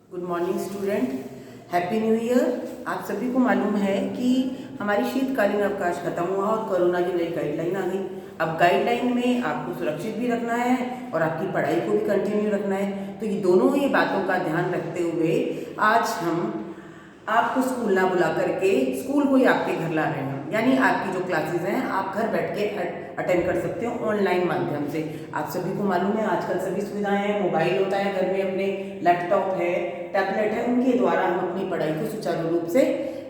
Good morning student, happy new year. आप सभी को मालूम है कि हमारी शीतकालीन अवकाश खत्म हुआ और कोरोना की नई गाइडलाइन आ गई। अब गाइडलाइन में आपको सुरक्षित भी रखना है और आपकी पढ़ाई को भी कंटिन्यू रखना है। तो ये दोनों ही बातों का ध्यान रखते हुए आज हम आपको स्कूल ना बुला करके स्कूल को ही आपके घर ला रहे हैं। यानी आपकी जो क्लासेस हैं आप घर बैठ के अटेंड कर सकते हो ऑनलाइन माध्यम से। आप सभी को मालूम है आजकल सभी सुविधाएं हैं, मोबाइल होता है घर में, अपने लैपटॉप है, टैबलेट है, उनके द्वारा हम अपनी पढ़ाई को सुचारू रूप से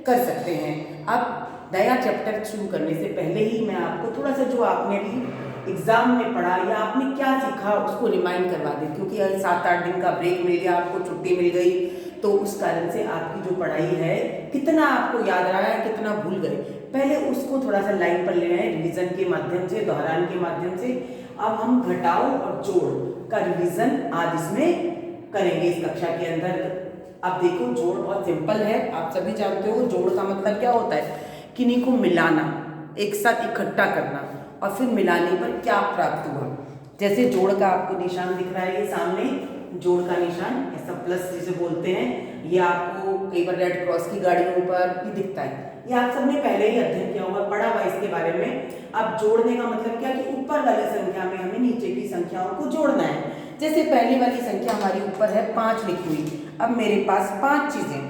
कर सकते हैं। अब नया चैप्टर शुरू करने से पहले ही मैं आपको थोड़ा सा जो आपने अभी एग्जाम में पढ़ा या आपने क्या सीखा उसको रिमाइंड करवा दें, क्योंकि 7-8 दिन का ब्रेक मिल गया, आपको छुट्टी मिल गई, तो उस कारण से आपकी जो पढ़ाई है कितना आपको याद रहा है, कितना भूल गए, पहले उसको थोड़ा सा लाइन पर ले आए रिवीजन के माध्यम से, दोहरान के माध्यम से। अब हम घटाओ और जोड़ का रिवीजन आज इसमें करेंगे इस कक्षा के अंदर। अब देखो जोड़ बहुत सिंपल है, आप सभी जानते हो जोड़ का मतलब क्या होता है, किन्हीं को मिलाना, एक साथ इकट्ठा करना और फिर मिलाने पर क्या प्राप्त हुआ। जैसे जोड़ का आपको निशान दिख रहा है, ये सामने जोड़ का निशान, ऐसा प्लस जिसे बोलते हैं, ये आपको कई बार रेड क्रॉस की गाड़ियों पर भी दिखता है। ये आप सबने पहले ही अध्ययन किया हुआ, पढ़ा हुआ इसके बारे में। अब जोड़ने का मतलब क्या कि ऊपर वाली संख्या में हमें नीचे की संख्याओं को जोड़ना है। जैसे पहली वाली संख्या हमारी ऊपर है 5 लिखी हुई। अब मेरे पास 5 चीजें,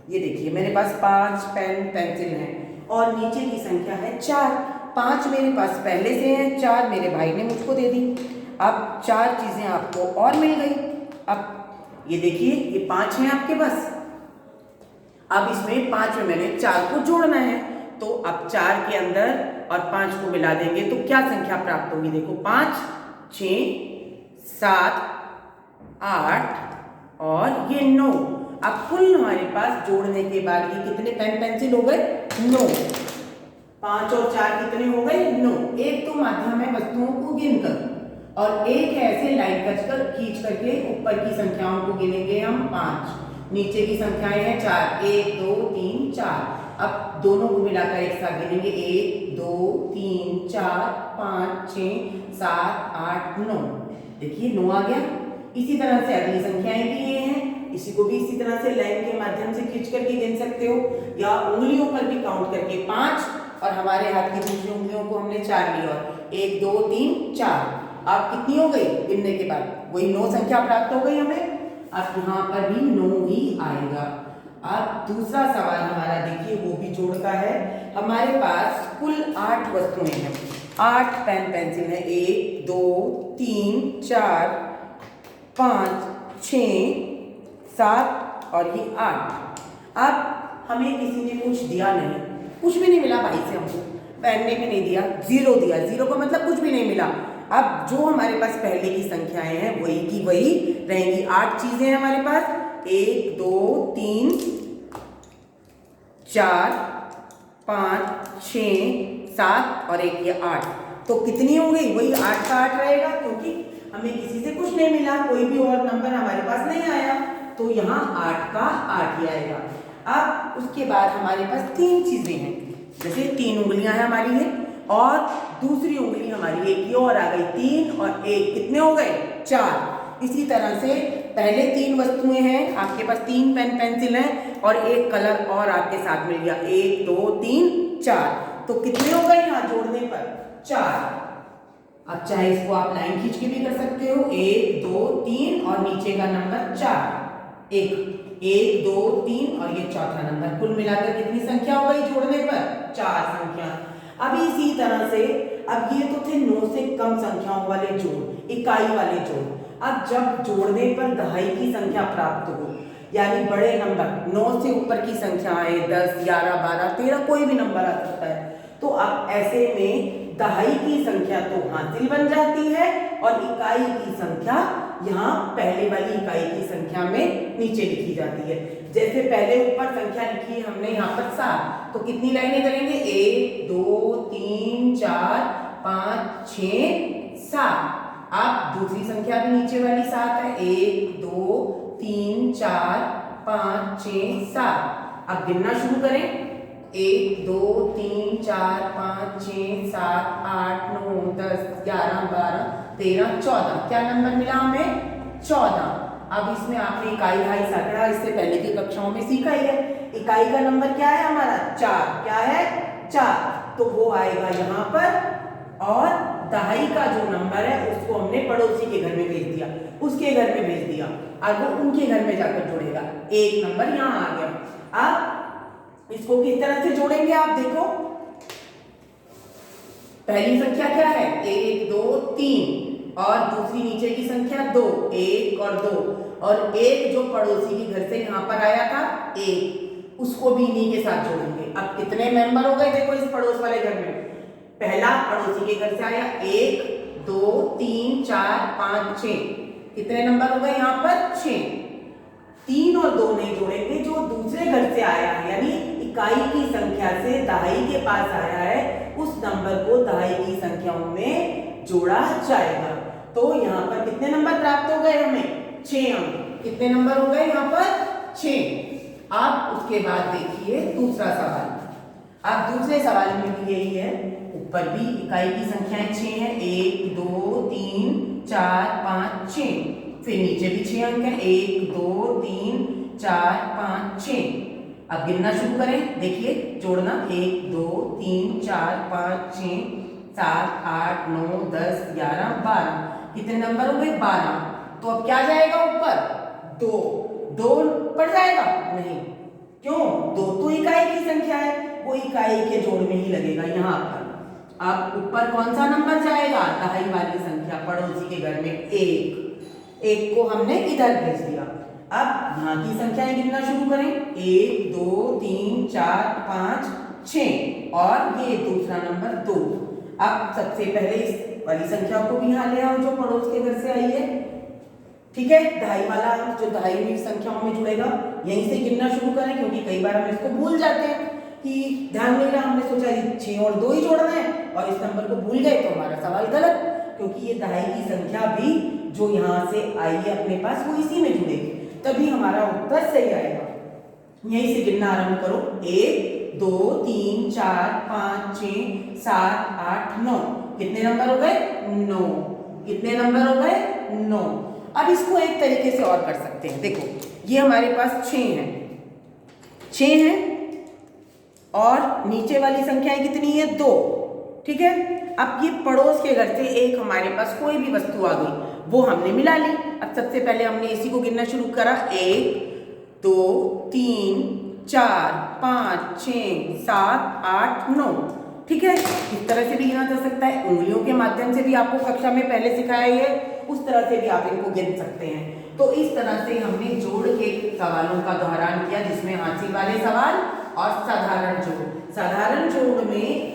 ये देखिए मेरे पास 5 पेन पेंसिल हैं और नीचे की संख्या है 4। 5 मेरे पास पहले से हैं, 4 मेरे भाई ने मुझको दे दी। अब 4 चीजें आपको और मिल गई। अब ये देखिए ये 5 हैं आपके पास। अब इसमें 5 में मैंने 4 को जोड़ना है, तो अब 4 के अंदर और 5 को मिला देंगे तो क्या संख्या प्राप्त होगी। देखो 5, 6, 7, 8 और ये 9। अब कुल हमारे पास जोड़ने के बाद ये कितने पेन पेंसिल हो गए, 9। 5 और 4 कितने हो गए, 9। एक तो माध्यम है वस्तुओं को गिनकर और एक है ऐसे लाइन खींच करके ऊपर की संख्याओं को गिनेंगे हम 5, नीचे की संख्याएं हैं 4, 1 2 3 4। अब दोनों को मिलाकर एक साथ गिनेंगे 1 2 3 4 5 6 7 8 9। देखिए 9 आ गया। इसी तरह से अगली संख्याएं भी ये हैं, इसी को भी इसी तरह से लाइन के माध्यम से खींच करके गिन सकते हो या उंगलियों पर भी काउंट करके 5 और हमारे हाथ की दूसरी उंगलियों को हमने 4 ली और 1 2 3 4। अब कितनी हो गई गिनने के बाद, वही 9 संख्या प्राप्त हो गई हमें। अब यहाँ पर भी 9 ही आएगा। अब दूसरा सवाल हमारा देखिए वो भी जोड़ का है। हमारे पास कुल 8 वस्तुएं हैं, 8 पेन पेंसिल है, 1 2 3 4 5 6 7 और ये 8। अब हमें किसी ने कुछ दिया नहीं, कुछ भी नहीं मिला भाई से हमको, पेन ने भी नहीं दिया, 0 दिया, 0 का मतलब कुछ भी नहीं मिला। अब जो हमारे पास पहले की संख्याएं हैं वही की वही रहेंगी। 8 चीजें हैं हमारे पास, 1 2 3 4 5 6 7 और एक ये 8। तो कितनी हो गई, वही 8 का 8 रहेगा, क्योंकि हमें किसी से कुछ नहीं मिला, कोई भी और नंबर हमारे पास नहीं आया, तो यहाँ 8 का 8 ही आएगा। अब उसके बाद हमारे पास 3 चीजें हैं, जैसे 3 उंगलियां हैं हमारी है और दूसरी उंगली हमारी एक ये और आ गई, 3 और 1 कितने हो गए, 4। इसी तरह से पहले 3 वस्तुएं हैं आपके पास, 3 पेन पेंसिल हैं और एक कलर और आपके साथ मिल गया, 1 2 3 4। तो कितने हो गए यहाँ जोड़ने पर, 4। अब चाहे इसको आप लाइन खींच के भी कर सकते हो, 1 2 3 और नीचे का नंबर 4, 1 2 3 और ये चौथा नंबर। कुल मिलाकर कितनी संख्या हो गई जोड़ने पर, 4 संख्या। अब इसी तरह से अब ये तो थे 9 से कम संख्याओं वाले जोड़, इकाई वाले जोड़। अब जब जोड़ने पर दहाई की संख्या प्राप्त हो, यानी बड़े नंबर 9 से ऊपर की संख्या आए, 10 11 12 13 कोई भी नंबर आ सकता है, तो अब ऐसे में दहाई की संख्या तो हासिल बन जाती है और इकाई की संख्या यहाँ पहले वाली इकाई की संख्या में नीचे लिखी जाती है। जैसे पहले ऊपर संख्या लिखी हमने यहाँ पर 7, तो कितनी लाइनें करेंगे, 1 2 3 4 5 6 7। अब दूसरी संख्या भी नीचे वाली 7 है, 1 2 3 4 5 6 7। अब गिनना शुरू करें, 1 2 3 4 5 6 7 8 9 10 11 12 13 14। क्या नंबर मिला हमें, 14। अब इसमें आपने इकाई ढाई सैकड़ा इससे पहले की कक्षाओं में सीखा ही है। इकाई का नंबर क्या है हमारा 4, क्या है 4, तो वो आएगा यहाँ पर। और दहाई का जो नंबर है उसको हमने पड़ोसी के घर में भेज दिया, उसके घर में भेज दिया, और वो उनके घर में जाकर जोड़ेगा। एक नंबर यहाँ आ गया। अब इसको किस तरह से जोड़ेंगे आप देखो। पहली संख्या क्या है 1 2 3 और दूसरी नीचे की संख्या 2, 1 और 2, और एक जो पड़ोसी के घर से यहाँ पर आया था 1, उसको भी इन्हीं के साथ जोड़ेंगे। अब कितने मेंबर हो गए देखो इस पड़ोस वाले घर में। पहला पड़ोसी के घर से आया 1 2 3 4 5 6, कितने नंबर हो गए यहाँ पर 6। 3 और 2 नहीं जोड़ेंगे, जो दूसरे घर से आया है यानी इकाई की संख्या से दहाई के पास आया है उस नंबर को दहाई की संख्याओं में जोड़ा जाएगा। तो यहाँ पर कितने नंबर प्राप्त हो गए हमें 6 अंक। कितने नंबर हो गए यहाँ पर 6। अब उसके बाद देखिए दूसरा सवाल। अब दूसरे सवाल में भी यही है, ऊपर भी इकाई की संख्याएं 6 है, 1 2 3 4 5 6, फिर नीचे भी 6 अंक है 1 2 3 4 5 6। अब गिनना शुरू करें, देखिए जोड़ना 1 2 3 4 5 6 7 8 9 10 11 12, कितने नंबर हो गए 12। तो अब क्या जाएगा ऊपर 2 पड़ जाएगा नहीं, क्यों 2 तो इकाई की संख्या है, वो इकाई के जोड़ में ही लगेगा यहाँ पर। अब ऊपर कौन सा नंबर जाएगा दहाई वाली संख्या पड़ोसी के घर में 1 को हमने इधर भेज दिया। अब यहाँ की संख्याएं गिनना शुरू करें 1 2 3 4 5 6 और ये दूसरा नंबर 2। अब सबसे पहले इस वाली संख्या को भी यहाँ ले आओ जो पड़ोस के घर से आई है, ठीक है। दहाई वाला अंक जो दहाई हुई संख्याओं में जुड़ेगा यहीं से गिनना शुरू करें, क्योंकि कई बार हम इसको भूल जाते हैं कि ध्यान नहीं रहा, हमने सोचा 6 और 2 ही जोड़ना है और इस नंबर को भूल गए तो हमारा सवाल गलत, क्योंकि ये दहाई की संख्या भी जो यहाँ से आई है अपने पास वो इसी में जुड़ेगी, तभी हमारा उत्तर सही आएगा। यहीं से गिनना आरंभ करो 1 2 3 4 5 6 7 8 9, कितने नंबर हो गए 9, कितने नंबर हो गए 9। अब इसको एक तरीके से और कर सकते हैं, देखो ये हमारे पास 6 हैं और नीचे वाली संख्याएं कितनी है 2, ठीक है। अब ये पड़ोस के घर से एक हमारे पास कोई भी वस्तु आ गई, वो हमने मिला ली। अब सबसे पहले हमने इसी को गिनना शुरू करा 1 2 3 4 5 6 7 8 9, ठीक है। इस तरह से भी गिना जा सकता है, उंगलियों के माध्यम से भी आपको कक्षा में पहले सिखाया है, उस तरह से भी आप इनको गिन सकते हैं। तो इस तरह से हमने जोड़ के सवालों का दोहरान किया, जिसमें हासिल वाले सवाल और साधारण जोड़। साधारण जोड़ में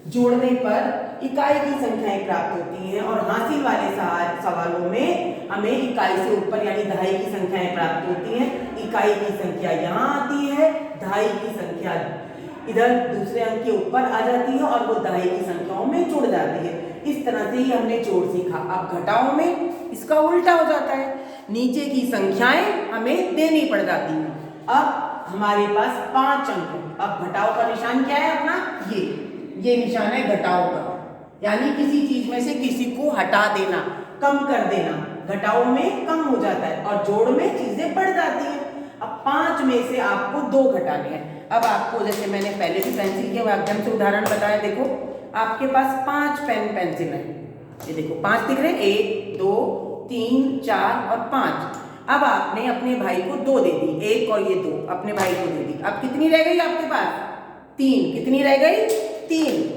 जोड़ने पर इकाई की संख्याएं प्राप्त होती हैं और हासिल वाले सवालों में हमें इकाई से ऊपर यानी दहाई की संख्याएं प्राप्त होती हैं। इकाई की संख्या यहाँ आती है, दहाई की संख्या इधर दूसरे अंक के ऊपर आ जाती है और वो दहाई की संख्याओं में जुड़ जाती है। इस तरह से ही हमने जोड़ सीखा। अब घटाओं में इसका उल्टा हो जाता है, नीचे की संख्याएं हमें देनी पड़ जाती हैं। अब हमारे पास 5 अंक है। अब घटाओ का निशान क्या है अपना, ये निशान है घटाओ का, यानी किसी चीज में से किसी को हटा देना, कम कर देना। घटाओ में कम हो जाता है और जोड़ में चीजें बढ़ जाती हैं। अब 5 में से आपको 2 घटाने हैं। अब आपको जैसे मैंने पहले भी पेंसिल के माध्यम से उदाहरण बताया, देखो आपके पास 5 पेन पेंसिल है, ये देखो 5 दिख रहे हैं, 1 2 3 4 और 5। अब आपने अपने भाई को 2 दे दी, 1 और ये 2 अपने भाई को दे दी। अब कितनी रह गई आपके पास 3, कितनी रह गई 3।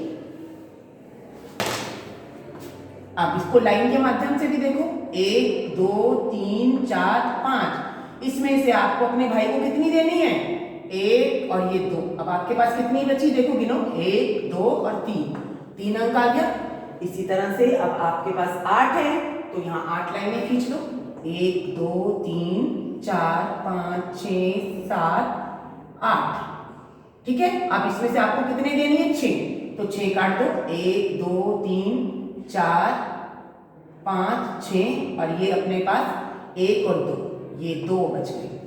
अब इसको लाइन के माध्यम से भी देखो 1 2 3 4 5, इसमें से आपको अपने भाई को कितनी देनी है 1 और ये 2। अब आपके पास कितनी बची देखो गिनो 1 2 और 3 अंक आ गया। इसी तरह से अब आपके पास 8 है तो यहाँ 8 लाइनें खींच लो, 1 2 3 4 5 6 7 8, ठीक है। अब इसमें से आपको कितने देनी है 6, तो 6 काट दो, 1 2 3 4 5 6 और ये अपने पास 1 और 2, ये 2 बच गए।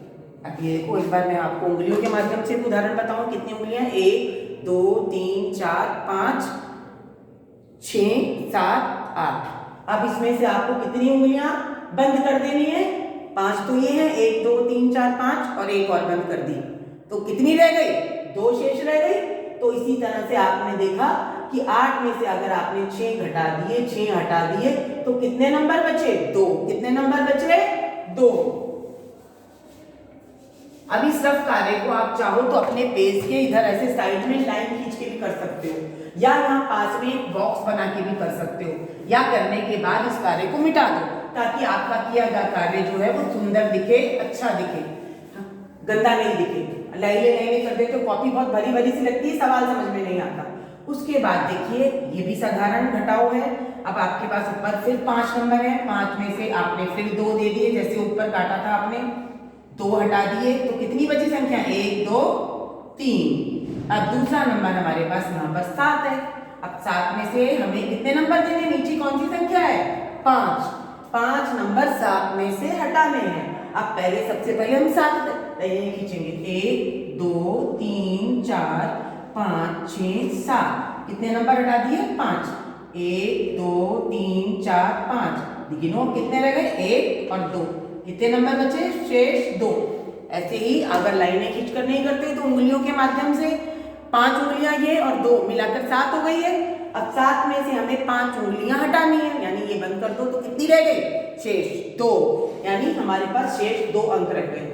अब ये देखो एक बार मैं आपको उंगलियों के माध्यम से उदाहरण बताऊं, कितनी उंगलियां 1 2 3 4 5 6 7 8। अब इसमें से आपको कितनी उंगलियां बंद कर देनी है 5 तो ये है, 1 2 3 4 5 और एक और बंद कर दी, तो कितनी रह गई? 2 शेष रह गई। तो इसी तरह से आपने देखा कि 8 में से अगर आपने 6 घटा दिए, 6 हटा दिए, तो कितने नंबर बचे? 2। कितने नंबर बचे? 2। अब इस रफ कार्य को आप चाहो तो अपने पेज के इधर ऐसे साइड में लाइन खींच के भी कर सकते हो, या यहाँ पास में एक बॉक्स बना के भी कर सकते हो, या करने के बाद इस कार्य को मिटा दो ताकि आपका किया गया कार्य जो है वो सुंदर दिखे, अच्छा दिखे, गंदा नहीं दिखे। लाइने कर दे तो कॉपी बहुत भरी भरी सी लगती है, सवाल समझ में नहीं आता। उसके बाद देखिए ये भी साधारण घटाओ है। अब आपके पास ऊपर फिर 5 नंबर है, 5 में से आपने फिर 2 दे दिए, जैसे ऊपर काटा था आपने, 2 हटा दिए, तो कितनी बची संख्या? 1 2 3। अब दूसरा नंबर हमारे पास यहाँ पर 7 है। अब 7 में से हमें कितने नंबर देने? नीचे कौन सी संख्या है? 5। 5 नंबर 7 में से हटाने हैं। अब पहले सबसे पहले हम 7 लाइनें खींचेंगे, 1 2 3 4 5 6 7। कितने नंबर हटा दिए? 5। 1 2 3 4 5। गिनो कितने रह गए? 1 और 2। कितने नंबर बचे? शेष 2। ऐसे ही अगर लाइनें खींचकर नहीं करते तो उंगलियों के माध्यम से 5 उंगलियां ये और 2 मिलाकर 7 हो गई है। अब 7 में से हमें 5 उंगलियां हटानी है, यानी ये बंद कर दो, तो कितनी रह गई? शेष 2, यानी हमारे पास शेष 2 अंक रह गए।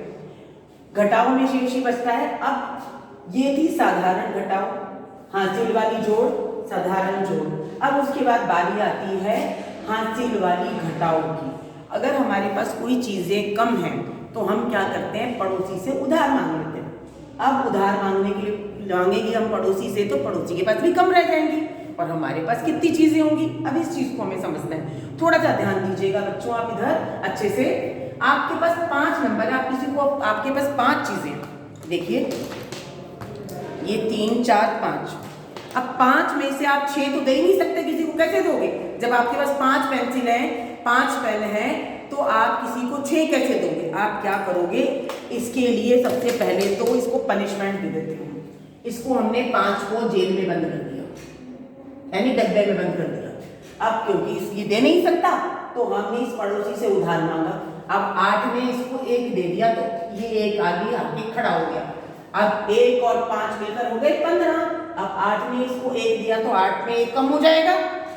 घटाओ में शेष ही बचता है। अब ये थी साधारण घटाओ, हासिल वाली जोड़, साधारण जोड़। अब उसके बाद बारी आती है हासिल वाली घटाओ की। अगर हमारे पास कोई चीजें कम हैं तो हम क्या करते हैं? पड़ोसी से उधार मांग लेते हैं। अब उधार मांगने के लिए मांगेंगे हम पड़ोसी से, तो पड़ोसी के पास भी कम रह जाएंगी और हमारे पास कितनी चीजें होंगी। अब इस चीज को हमें समझना है, थोड़ा सा ध्यान दीजिएगा बच्चों। आप इधर अच्छे से, आपके पास 5 नंबर है, आप किसी को, आपके पास 5 चीजें, देखिए ये 3 4 5। अब 5 में से आप 6 तो दे ही नहीं सकते किसी को, कैसे दोगे? जब आपके पास 5 पेंसिल है, 5 पेन है, तो आप किसी को 6 कैसे दोगे? आप क्या करोगे? इसके लिए सबसे पहले तो इसको पनिशमेंट दे देते हो। इसको हमने 5 को जेल में बंद कर दिया, यानी डब्बे में बंद कर दिया। अब क्योंकि ये दे नहीं सकता तो हमने इस पड़ोसी से उधार मांगा। अब 8 में इसको 1 दे दिया तो ये 1 आगे आके खड़ा हो गया। अब 1 और 5 मिलकर हो गए 15। अब 8 में इसको 1 दिया तो 8 में 1 कम हो जाएगा,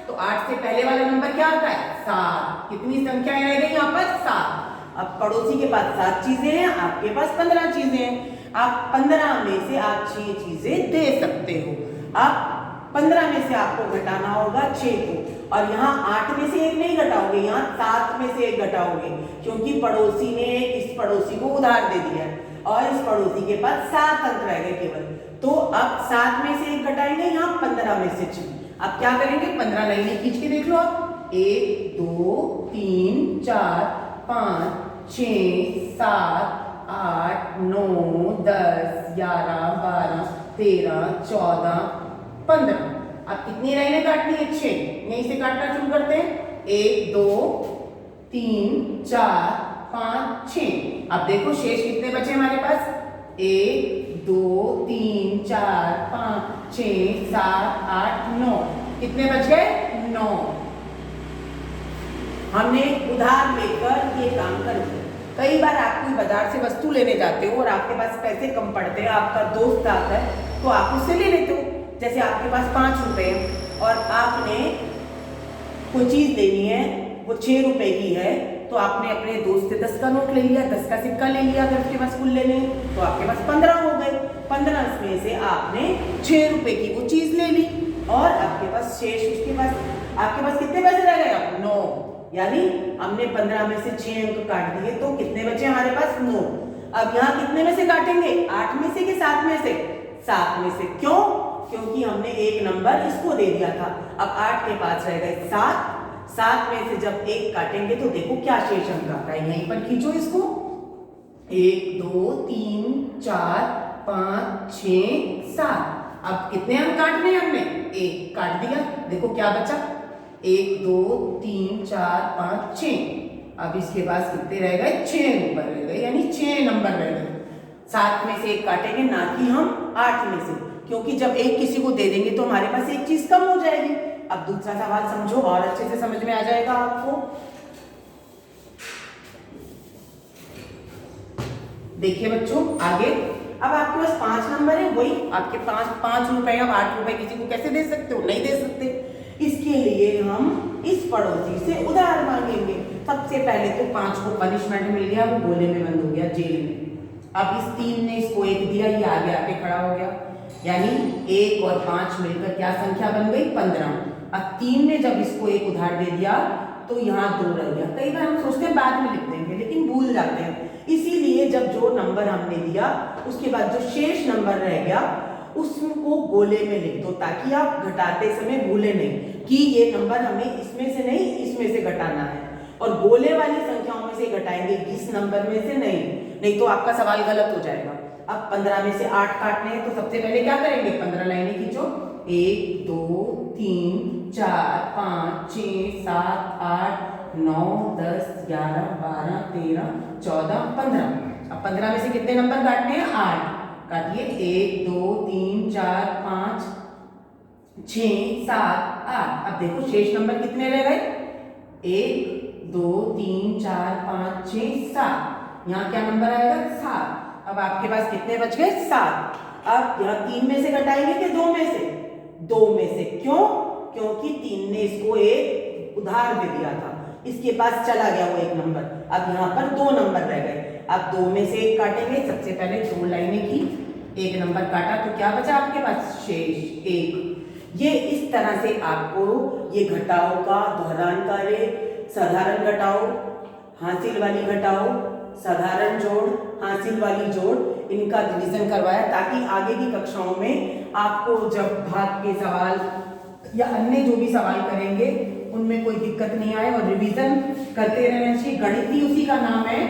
तो 8 से पहले वाला नंबर क्या आता है? 7। कितनी संख्याएं रह गई यहाँ पर? 7। अब पड़ोसी के पास 7 चीजें हैं, आपके पास 15 चीजें हैं। आप 15 में से आप 6 चीजें दे सकते हो। अब 15 में से आपको घटाना होगा 6 को, और यहाँ 8 में से 1 नहीं घटाओगे, यहाँ 7 में से 1 घटाओगे, क्योंकि पड़ोसी ने इस पड़ोसी को उधार दे दिया और इस पड़ोसी के पास 7 अंक रह गए केवल। तो अब 7 में से 1 घटाएंगे, यहाँ 15 में से 6। अब क्या करेंगे? 15 लाइनें खींच के देख लो आप। 1 2 3 4 5 6 7 8 9 10 11 12 13 14 15। अब कितनी लाइनें काटनी है? 6। यहीं से काटना शुरू करते हैं। 1 2 3 4 5 6। अब देखो शेष कितने बचे हमारे पास? 1 2 3 4 5 6 7 8 9। कितने बच गए? 9। हमने उधार लेकर ये काम कर दिया। कई बार आप कोई बाजार से वस्तु लेने जाते हो और आपके पास पैसे कम पड़ते हैं, आपका दोस्त आता है तो आप उससे ले लेते हो। जैसे आपके पास 5 रुपए और आपने कोई चीज लेनी है, वो 6 रुपए की है, तो आपने अपने दोस्त से 10 का नोट ले लिया, 10 का सिक्का ले लिया। अगर उसके पास फुल लेने तो आपके पास 15 हो गए। 15 में से आपने 6 रुपए की वो चीज ले ली और आपके पास शेष, उसके पास आपके पास कितने पैसे रह गए? 9। यानी हमने 15 में से 6 अंक काट दिए, तो कितने बचे हमारे पास? 9। अब यहाँ कितने में से काटेंगे? 8 में से कि 7 में से? 7 में से। क्यों? क्योंकि हमने 1 नंबर इसको दे दिया था। अब 8 के पास रह गए 7। 7 में से जब 1 काटेंगे तो देखो क्या शेष अंक आता है। यहीं पर खींचो इसको। 1 2 3 4 5 6 7। अब कितने अंक काटने हैं हमने? 1 काट दिया, देखो क्या बचा? 1 2 3 4 5 6। अब इसके पास कितने रह गए? 6 नंबर रह गए, यानी 6 नंबर रह गए। 7 में से 1 काटेंगे, ना कि हम 8 में से, क्योंकि जब 1 किसी को दे देंगे तो हमारे पास एक चीज कम हो जाएगी। अब दूसरा सवाल समझो और अच्छे से समझ में आ जाएगा आपको। देखिए बच्चों आगे, अब आपके पास 5 नंबर है, वही आपके 5 रुपए अब 8 रुपए किसी को कैसे दे सकते हो? नहीं दे सकते। इसके लिए हम इस पड़ोसी से उधार मांगेंगे। सबसे पहले तो 5 को पनिशमेंट मिल गया, वो गोले में बंद हो गया, जेल में। अब इस 3 ने इसको 1 दिया, ये आगे आके खड़ा हो गया, यानी 1 और 5 मिलकर क्या संख्या बन गई? 15। अब 3 ने जब इसको 1 उधार दे दिया तो यहाँ 2 रह गया। कई बार हम सोचते हैं बाद में लिख देंगे, लेकिन भूल जाते हैं। इसीलिए जब जो नंबर हमने दिया उसके बाद जो शेष नंबर रह गया उसको गोले में लिख दो, ताकि आप घटाते समय भूले नहीं कि ये नंबर हमें इसमें से नहीं इसमें से घटाना है। और गोले वाली संख्याओं में से घटाएंगे, इस नंबर में से नहीं तो आपका सवाल गलत हो जाएगा। अब 15 में से 8 काटने हैं तो सबसे पहले क्या करेंगे? 15 लाइनें खींचो। 1 2 3 4 5 6 7 8 9 10 11 12 13 14 15। अब 15 में से कितने नंबर काटने हैं? 8 काटिए। 1 2 3 4 5 6 7 8। अब देखो शेष नंबर कितने रह गए? 1 2 3 4 5 6 7। यहाँ क्या नंबर आएगा? 7। अब आपके पास कितने बच गए? 7। अब यहाँ 3 में से घटाएंगे कि 2 में से? 2 में से। क्यों? क्योंकि 3 ने इसको 1 उधार दे दिया था, इसके पास चला गया वो 1 नंबर। अब यहाँ पर 2 नंबर रह गए। अब 2 में से 1 काटेंगे। सबसे पहले 2 लाइनें की, 1 नंबर काटा तो क्या बचा आपके पास? शेष 1। ये इस तरह से आपको ये घटाओ का दोहरान कार्य, साधारण घटाओ, हासिल वाली घटाओ, साधारण जोड़, हासिल वाली जोड़, इनका रिवीजन करवाया, ताकि आगे की कक्षाओं में आपको जब भाग के सवाल या अन्य जो भी सवाल करेंगे उनमें कोई दिक्कत नहीं आए। और रिवीजन करते रहना चाहिए। गणित ही उसी का नाम है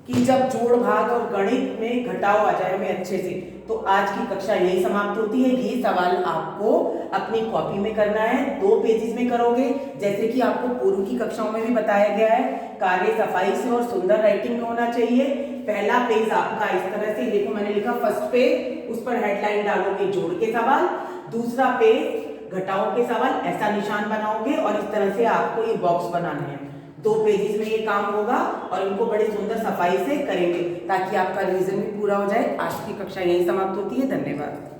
कि जब जोड़ भाग और गणित में घटाव आ जाए हमें अच्छे से। तो आज की कक्षा यही समाप्त होती है। ये सवाल आपको अपनी कॉपी में करना है, 2 पेजेस में करोगे, जैसे कि आपको पूर्व की कक्षाओं में भी बताया गया है। कार्य सफाई से और सुंदर राइटिंग में होना चाहिए। पहला पेज आपका इस तरह से, देखो मैंने लिखा फर्स्ट पेज, उस पर हेडलाइन डालोगे जोड़ के सवाल। दूसरा पेज घटाओ के सवाल, ऐसा निशान बनाओगे और इस तरह से आपको ये बॉक्स बनाने हैं। 2 पेजेस में ये काम होगा और इनको बड़े सुंदर सफाई से करेंगे, ताकि आपका रिवीजन भी पूरा हो जाए। आज की कक्षा यही समाप्त होती है। धन्यवाद।